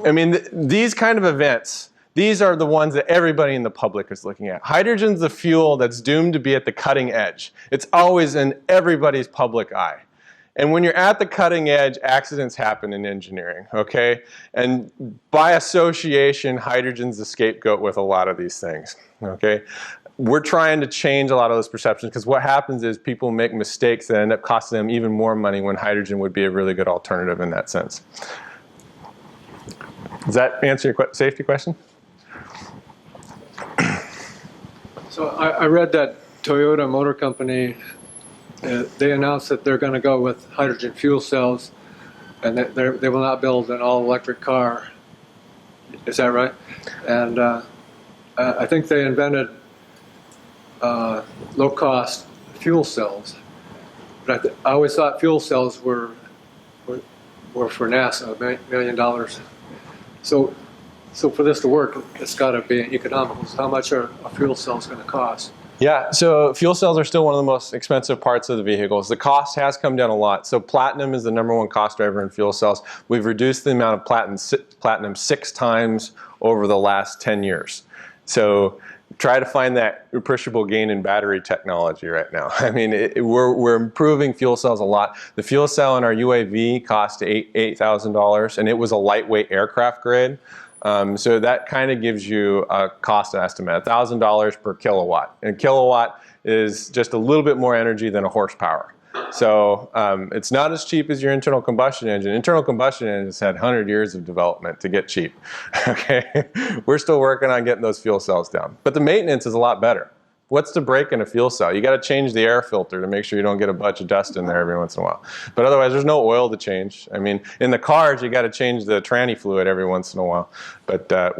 I mean, these kind of events. These are the ones that everybody in the public is looking at. Hydrogen's the fuel that's doomed to be at the cutting edge. It's always in everybody's public eye. And when you're at the cutting edge, accidents happen in engineering, okay? And by association, hydrogen's the scapegoat with a lot of these things, okay? We're trying to change a lot of those perceptions because what happens is people make mistakes that end up costing them even more money when hydrogen would be a really good alternative in that sense. Does that answer your safety question? So I read that Toyota Motor Company, they announced that they're going to go with hydrogen fuel cells and that they will not build an all-electric car. Is that right? And I think they invented low-cost fuel cells. But I always thought fuel cells were for NASA, $1 million. So for this to work, it's got to be economical. So how much are fuel cells going to cost? Yeah, so fuel cells are still one of the most expensive parts of the vehicles. The cost has come down a lot. So platinum is the #1 cost driver in fuel cells. We've reduced the amount of platinum 6 times over the last 10 years. So try to find that appreciable gain in battery technology right now. I mean, we're improving fuel cells a lot. The fuel cell in our UAV cost $8,000, and it was a lightweight aircraft grade. So that kind of gives you a cost estimate, $1,000 per kilowatt. And a kilowatt is just a little bit more energy than a horsepower. So it's not as cheap as your internal combustion engine. Internal combustion engines had 100 years of development to get cheap. Okay, we're still working on getting those fuel cells down. But the maintenance is a lot better. What's the break in a fuel cell? You got to change the air filter to make sure you don't get a bunch of dust in there every once in a while. But otherwise, there's no oil to change. I mean, in the cars, you got to change the tranny fluid every once in a while. But the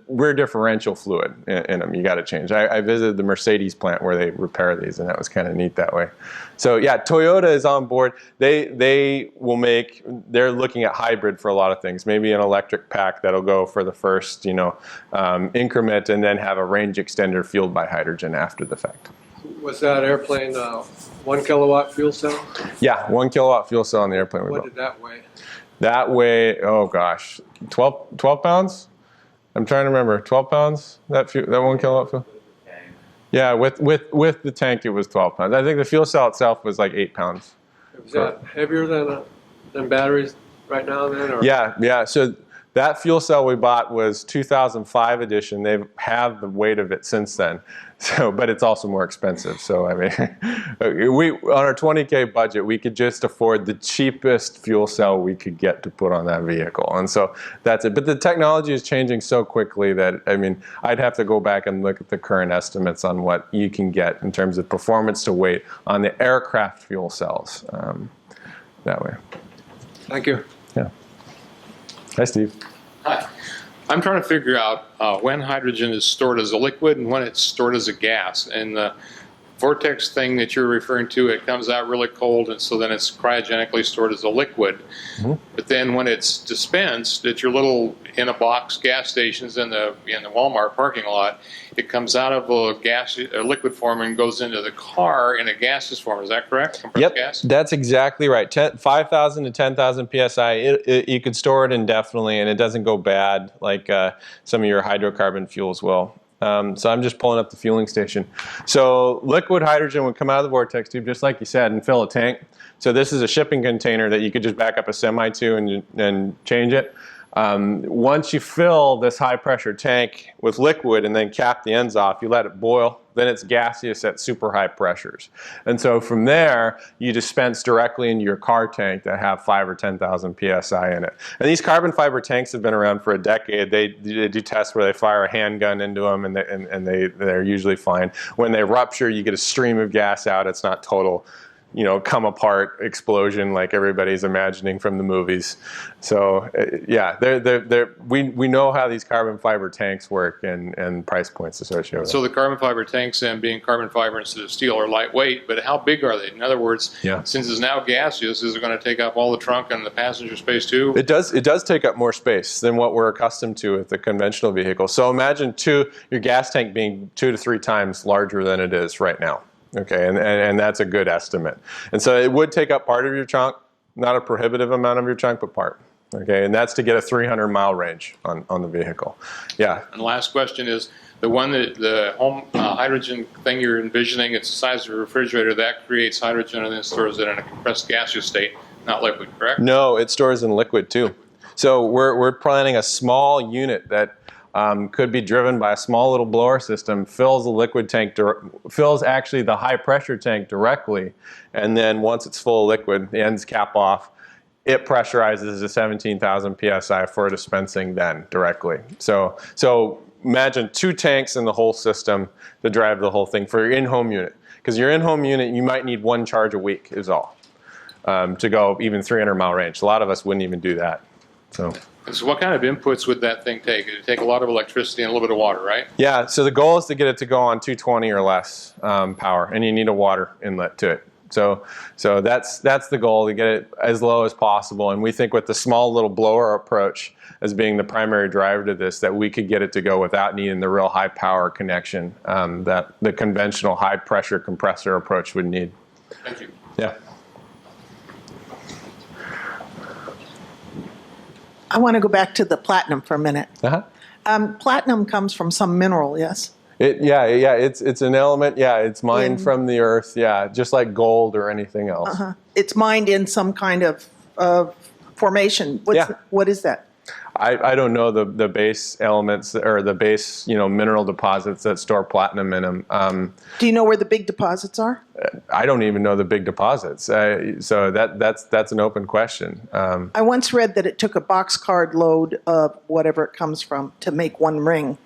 rear differential fluid in them, you got to change. I visited the Mercedes plant where they repair these, and that was kind of neat that way. So yeah, Toyota is on board. They're looking at hybrid for a lot of things. Maybe an electric pack that'll go for the first, increment, and then have a range extender fueled by hydrogen after the fact. Was that airplane 1 kilowatt fuel cell? Yeah, 1 kilowatt fuel cell on the airplane. What did that weigh? That weigh, oh gosh, 12 pounds? I'm trying to remember. 12 pounds? That 1 kilowatt fuel? Yeah, with the tank, it was 12 pounds. I think the fuel cell itself was like 8 pounds. Was that heavier than batteries right now then? Or? Yeah. So that fuel cell we bought was 2005 edition. They have the weight of it since then. So, but it's also more expensive. So I mean, on our $20K budget, we could just afford the cheapest fuel cell we could get to put on that vehicle. And so that's it. But the technology is changing so quickly that, I mean, I'd have to go back and look at the current estimates on what you can get in terms of performance to weight on the aircraft fuel cells that way. Thank you. Yeah. Hi, Steve. Hi. I'm trying to figure out when hydrogen is stored as a liquid and when it's stored as a gas. And the vortex thing that you're referring to, it comes out really cold, and so then it's cryogenically stored as a liquid. Mm-hmm. But then when it's dispensed at your little in-a-box gas stations in the Walmart parking lot, it comes out of a liquid form and goes into the car in a gaseous form. Is that correct? Compressed yep, gas? That's exactly right. 5,000 to 10,000 psi. You could store it indefinitely, and it doesn't go bad like some of your hydrocarbon fuels will. So I'm just pulling up the fueling station. So liquid hydrogen would come out of the vortex tube, just like you said, and fill a tank. So this is a shipping container that you could just back up a semi to and change it. Once you fill this high pressure tank with liquid and then cap the ends off, you let it boil, then it's gaseous at super high pressures. And so from there, you dispense directly into your car tank that have 5,000 or 10,000 PSI in it. And these carbon fiber tanks have been around for a decade. They do tests where they fire a handgun into them and they're usually fine. When they rupture, you get a stream of gas out. It's not total, come apart explosion like everybody's imagining from the movies. So yeah, we know how these carbon fiber tanks work and price points associated with So them. the carbon fiber tanks, then, being carbon fiber instead of steel, are lightweight, but how big are they? In other words, since it's now gaseous, is it going to take up all the trunk and the passenger space too? It does take up more space than what we're accustomed to with the conventional vehicle. So imagine your gas tank being 2 to 3 times larger than it is right now. Okay, and that's a good estimate. And so it would take up part of your trunk, not a prohibitive amount of your trunk, but part. Okay, and that's to get a 300-mile range on the vehicle. Yeah. And the last question is, the home hydrogen thing you're envisioning, it's the size of a refrigerator, that creates hydrogen and then stores it in a compressed gaseous state, not liquid, correct? No, it stores in liquid too. So we're planning a small unit that could be driven by a small little blower system, fills the liquid tank, fills actually the high pressure tank directly, and then once it's full of liquid, the ends cap off, it pressurizes to 17,000 PSI for dispensing then directly. So imagine 2 tanks in the whole system to drive the whole thing for your in-home unit. Because your in-home unit, you might need 1 charge a week is all to go even 300-mile range. A lot of us wouldn't even do that. So what kind of inputs would that thing take? It would take a lot of electricity and a little bit of water, right? Yeah, so the goal is to get it to go on 220 or less power, and you need a water inlet to it. So that's the goal, to get it as low as possible. And we think with the small little blower approach as being the primary driver to this, that we could get it to go without needing the real high power connection that the conventional high pressure compressor approach would need. Thank you. Yeah. I want to go back to the platinum for a minute. Uh-huh. Platinum comes from some mineral, yes? It's an element. Yeah, it's mined from the earth. Yeah, just like gold or anything else. Uh-huh. It's mined in some kind of formation. What is that? I don't know the base elements or the base mineral deposits that store platinum in them. Do you know where the big deposits are? I don't even know the big deposits. So that's an open question. I once read that it took a boxcar load of whatever it comes from to make 1 ring.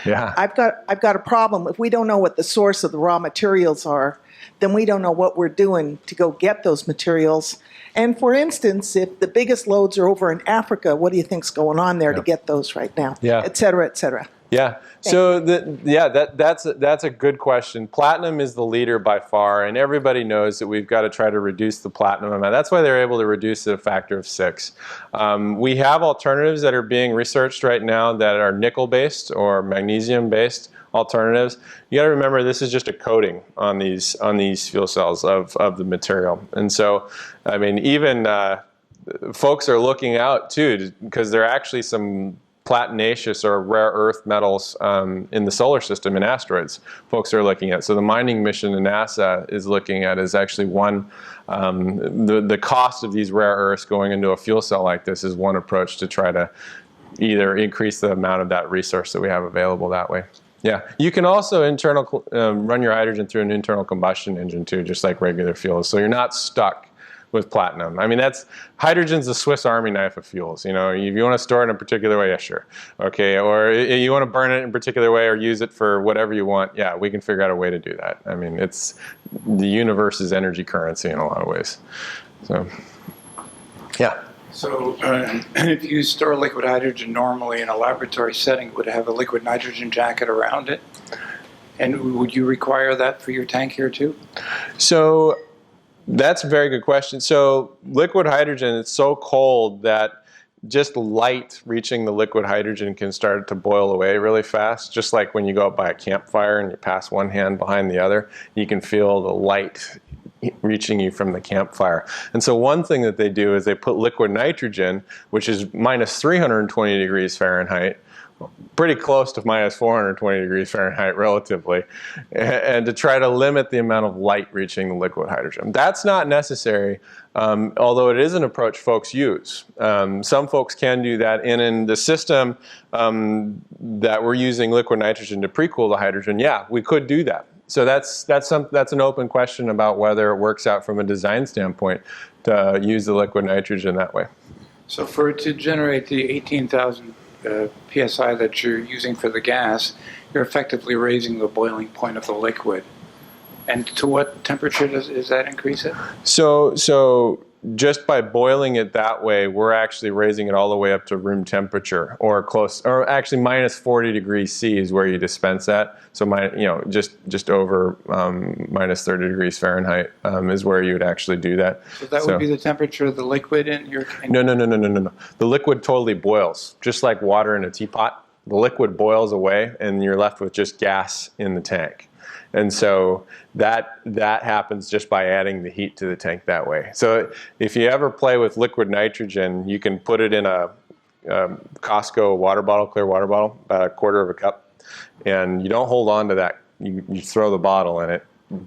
Yeah. I've got a problem. If we don't know what the source of the raw materials are, then we don't know what we're doing to go get those materials. And for instance, if the biggest loads are over in Africa, what do you think's going on there to get those right now? Yeah. Et cetera, et cetera. Yeah. So that's a good question. Platinum is the leader by far, and everybody knows that we've got to try to reduce the platinum amount. That's why they're able to reduce it a factor of 6. We have alternatives that are being researched right now that are nickel-based or magnesium-based alternatives. You got to remember, this is just a coating on these fuel cells of the material, and so I mean, even folks are looking out too, because there are actually some platinaceous or rare earth metals in the solar system in asteroids folks are looking at. So the mining mission that NASA is looking at is actually one, the cost of these rare earths going into a fuel cell like this is one approach to try to either increase the amount of that resource that we have available that way. Yeah, you can also run your hydrogen through an internal combustion engine too, just like regular fuels. So you're not stuck with platinum. I mean, hydrogen's the Swiss Army knife of fuels. If you want to store it in a particular way, yeah, sure. Okay, or you want to burn it in a particular way or use it for whatever you want, yeah, we can figure out a way to do that. I mean, it's the universe's energy currency in a lot of ways. So, yeah. So if you store liquid hydrogen normally in a laboratory setting, would it have a liquid nitrogen jacket around it? And would you require that for your tank here too? So that's a very good question. So liquid hydrogen, it's so cold that just light reaching the liquid hydrogen can start to boil away really fast. Just like when you go up by a campfire and you pass one hand behind the other, you can feel the light reaching you from the campfire. And so one thing that they do is they put liquid nitrogen, which is minus 320 degrees Fahrenheit, pretty close to minus 420 degrees Fahrenheit relatively, and to try to limit the amount of light reaching the liquid hydrogen. That's not necessary, although it is an approach folks use. Some folks can do that, and in the system that we're using liquid nitrogen to pre-cool the hydrogen, yeah, we could do that. So that's an open question about whether it works out from a design standpoint to use the liquid nitrogen that way. So for it to generate the 18,000 psi that you're using for the gas, you're effectively raising the boiling point of the liquid. And to what temperature does that increase it? So just by boiling it that way, we're actually raising it all the way up to room temperature, or close, or actually minus 40 degrees C is where you dispense that. So just over minus 30 degrees Fahrenheit is where you would actually do that. So that would be the temperature of the liquid in your tank? No. The liquid totally boils, just like water in a teapot. The liquid boils away, and you're left with just gas in the tank. And so that happens just by adding the heat to the tank that way. So if you ever play with liquid nitrogen, you can put it in a Costco water bottle, clear water bottle, about a quarter of a cup, and you don't hold on to that. You throw the bottle and it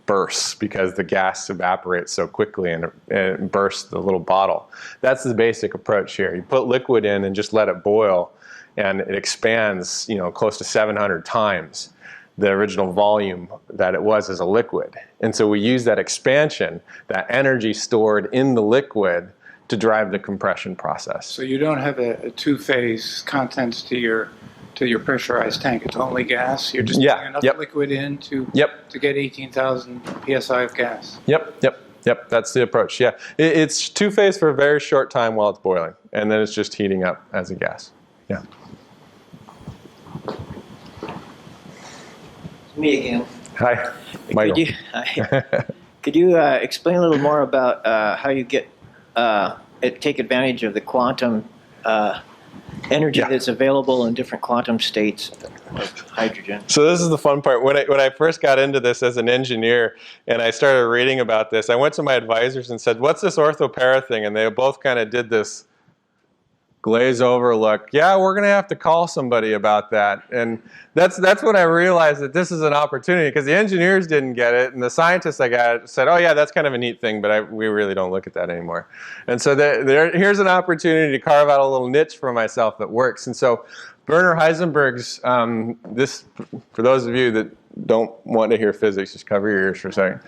bursts because the gas evaporates so quickly, and it bursts the little bottle. That's the basic approach here. You put liquid in and just let it boil, and it expands, close to 700 times the original volume that it was as a liquid. And so we use that expansion, that energy stored in the liquid, to drive the compression process. So you don't have a two-phase contents to your pressurized tank. It's only gas. You're just putting enough liquid in to get 18,000 psi of gas. Yep. That's the approach. Yeah, it's two-phase for a very short time while it's boiling, and then it's just heating up as a gas. Yeah. Me again. Hi, Michael. Could you explain a little more about how you take advantage of the quantum energy that's available in different quantum states of hydrogen? So this is the fun part. When I first got into this as an engineer and I started reading about this, I went to my advisors and said, "What's this ortho-para thing?" And they both kind of did this glaze over look. Yeah, we're going to have to call somebody about that. And that's when I realized that this is an opportunity, because the engineers didn't get it, and the scientists I got said, "Oh yeah, that's kind of a neat thing, but we really don't look at that anymore." And so here's an opportunity to carve out a little niche for myself that works. And so Werner Heisenberg's, for those of you that don't want to hear physics, just cover your ears for a second.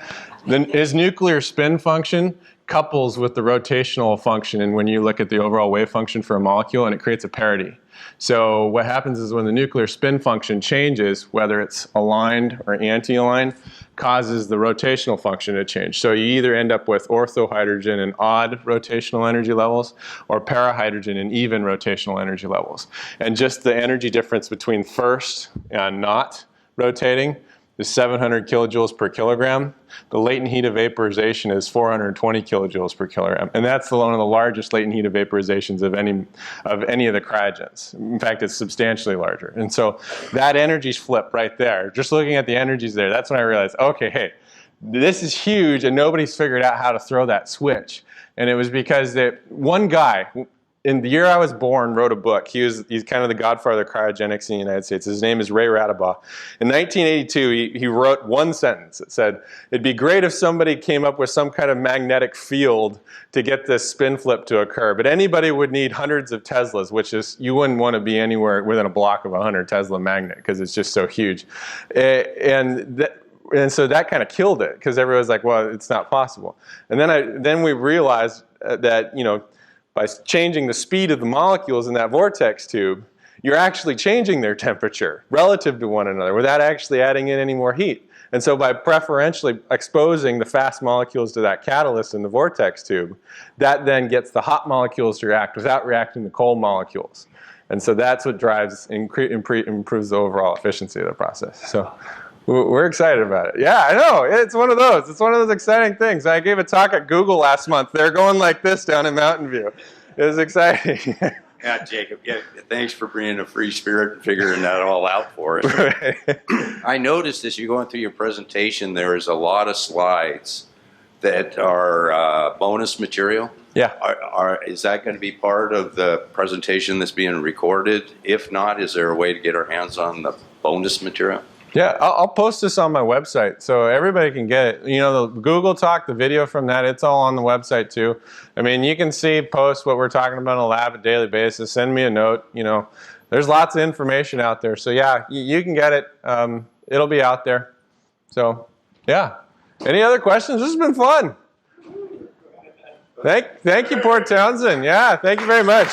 Then his nuclear spin function couples with the rotational function, and when you look at the overall wave function for a molecule, and it creates a parity. So what happens is when the nuclear spin function changes, whether it's aligned or anti-aligned, causes the rotational function to change. So you either end up with orthohydrogen and odd rotational energy levels, or parahydrogen and even rotational energy levels. And just the energy difference between first and not rotating is 700 kilojoules per kilogram. The latent heat of vaporization is 420 kilojoules per kilogram. And that's one of the largest latent heat of vaporizations of any of the cryogens. In fact, it's substantially larger. And so that energy's flip right there. Just looking at the energies there, that's when I realized, okay, hey, this is huge, and nobody's figured out how to throw that switch. And it was because one guy, in the year I was born, wrote a book. He's kind of the godfather of cryogenics in the United States. His name is Ray Radabaugh. In 1982, he wrote one sentence. It said, "It'd be great if somebody came up with some kind of magnetic field to get this spin flip to occur, but anybody would need hundreds of Teslas," which is, you wouldn't want to be anywhere within a block of a 100 Tesla magnet because it's just so huge. And so that kind of killed it, because everyone's like, well, it's not possible. And then we realized that, by changing the speed of the molecules in that vortex tube, you're actually changing their temperature relative to one another without actually adding in any more heat. And so by preferentially exposing the fast molecules to that catalyst in the vortex tube, that then gets the hot molecules to react without reacting to cold molecules. And so that's what improves the overall efficiency of the process. So we're excited about it. Yeah, I know. It's one of those. It's one of those exciting things. I gave a talk at Google last month. They're going like this down in Mountain View. It was exciting. Yeah, Jacob. Yeah, thanks for bringing a free spirit and figuring that all out for us. Right. I noticed as you're going through your presentation, there is a lot of slides that are bonus material? Yeah. Is that going to be part of the presentation that's being recorded? If not, is there a way to get our hands on the bonus material? Yeah, I'll post this on my website so everybody can get it. You know, the Google Talk, the video from that, it's all on the website too. I mean, you can post what we're talking about in the lab on a daily basis. Send me a note. You know, there's lots of information out there. So yeah, you can get it. It'll be out there. So yeah. Any other questions? This has been fun. Thank you, Port Townsend. Yeah, thank you very much.